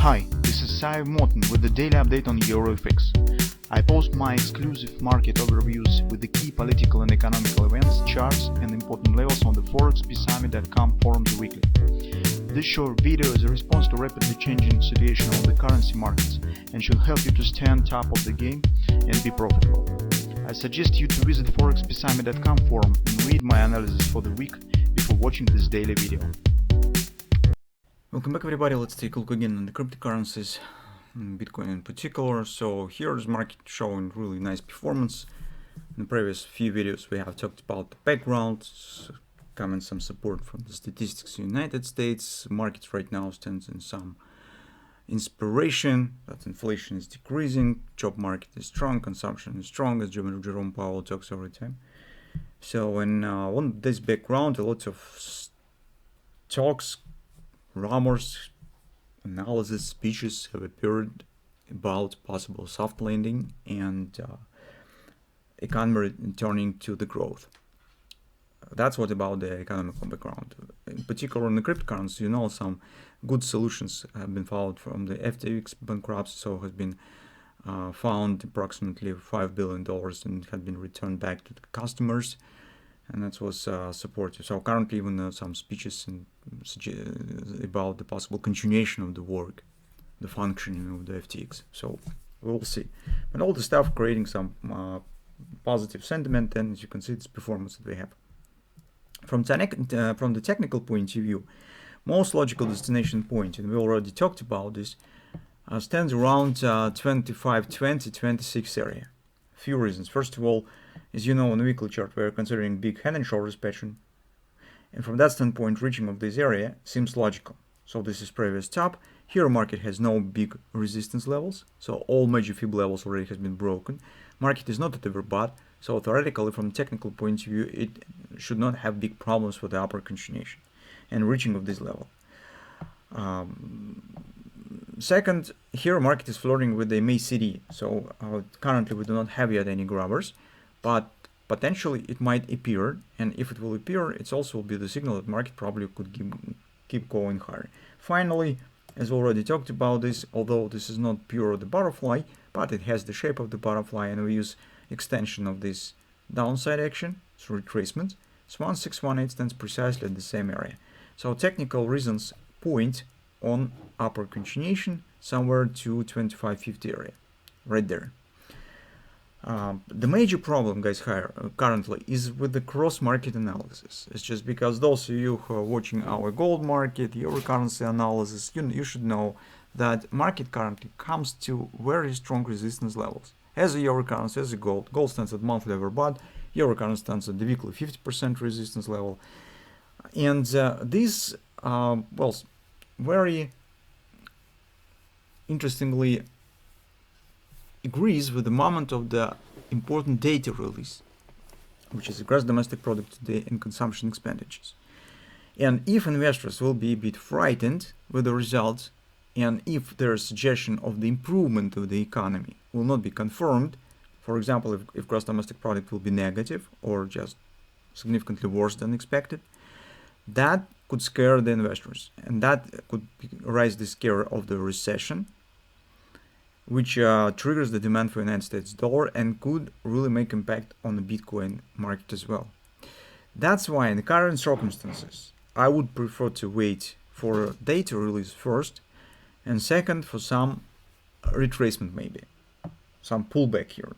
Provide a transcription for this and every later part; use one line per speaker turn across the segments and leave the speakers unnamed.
Hi, this is Sive Morten with the daily update on EuroFX. I post my exclusive market overviews with the key political and economical events, charts and important levels on the ForexPeaceArmy.com forums weekly. This short video is a response to rapidly changing situation on the currency markets and should help you to stay on top of the game and be profitable. I suggest you to visit ForexPeaceArmy.com forum and read my analysis for the week before watching this daily video.
Welcome back everybody. Let's take a look again on the cryptocurrencies, Bitcoin in particular. So here's market showing really nice performance. In the previous few videos we have talked about the background, coming some support from the statistics in the United States. Market right now stands in some inspiration that inflation is decreasing, job market is strong, consumption is strong, as Jerome Powell talks every time. So on this background, a lot of talks, rumors, analysis, speeches have appeared about possible soft landing and economy returning to the growth. That's what about the economical background. In particular, in the cryptocurrency, some good solutions have been found from the FTX bankruptcy. So has been found approximately $5 billion and had been returned back to the customers. And that was supportive. So currently even some speeches about the possible continuation of the work, the functioning of the FTX. So we'll see. But all the stuff creating some positive sentiment, and as you can see, this performance that we have. From the technical point of view, most logical destination point, and we already talked about this, stands around 25-20-26 area. Few reasons. First of all, as you know, on the weekly chart, we are considering big head and shoulders pattern. And from that standpoint, reaching of this area seems logical. So this is previous top. Here market has no big resistance levels. So all major fib levels already has been broken. Market is not at overbought. So theoretically, from a technical point of view, it should not have big problems for the upper continuation and reaching of this level. Second, here market is flirting with the MA CD. So currently we do not have yet any grabbers, but potentially it might appear, and if it will appear, it also will be the signal that market probably could keep going higher. Finally, as already talked about this, although this is not pure the butterfly, but it has the shape of the butterfly, and we use extension of this downside action through retracement. So 1618 stands precisely at the same area. So technical reasons point on upper continuation somewhere to 2550 area, right there. The major problem, guys, currently is with the cross-market analysis. It's just because those of you who are watching our gold market, euro currency analysis, you should know that market currently comes to very strong resistance levels. As a euro currency, as a gold stands at monthly overbought, euro currency stands at the weekly 50% resistance level. And this, very interestingly agrees with the moment of the important data release, which is the gross domestic product today and consumption expenditures. And if investors will be a bit frightened with the results, and if their suggestion of the improvement of the economy will not be confirmed, for example, if gross domestic product will be negative or just significantly worse than expected, that could scare the investors, and that could raise the scare of the recession, which triggers the demand for United States dollar and could really make impact on the Bitcoin market as well. That's why in the current circumstances, I would prefer to wait for data release first, and second for some retracement, maybe some pullback here.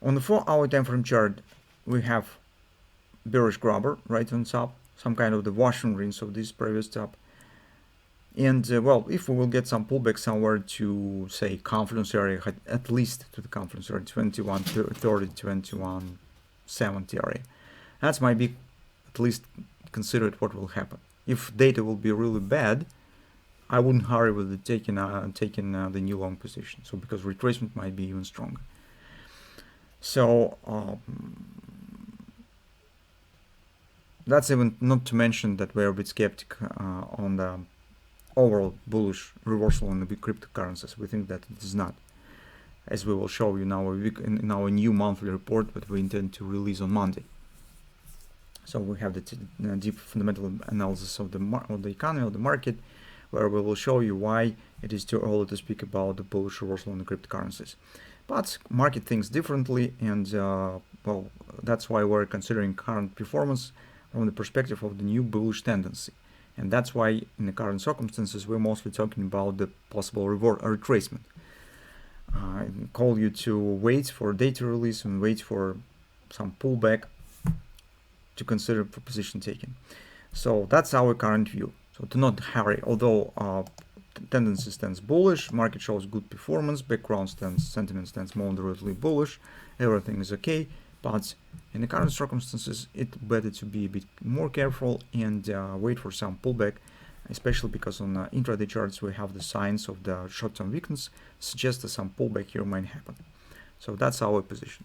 On the 4-hour time frame chart, we have bearish grabber right on top, some kind of the washing rinse of this previous top. And if we will get some pullback somewhere to, say, confluence area, at least to the confluence area, 2130, 2170 area, that might be at least considered what will happen. If data will be really bad, I wouldn't hurry with the taking the new long position. So because retracement might be even stronger. So that's even not to mention that we're a bit skeptic on the overall bullish reversal on the big cryptocurrencies. We think that it is not, as we will show you now in our new monthly report that we intend to release on Monday. So we have the deep fundamental analysis of the economy, of the market, where we will show you why it is too early to speak about the bullish reversal on the cryptocurrencies. But market thinks differently, and well, that's why we're considering current performance from the perspective of the new bullish tendency. And that's why in the current circumstances we're mostly talking about the possible retracement. I call you to wait for data release and wait for some pullback to consider for position taking. So that's our current view. So do not hurry. Although tendency stands bullish, market shows good performance, background sentiment stands moderately bullish, everything is okay. But in the current circumstances, it's better to be a bit more careful and wait for some pullback, especially because on intraday charts we have the signs of the short-term weakness, suggest that some pullback here might happen. So that's our position.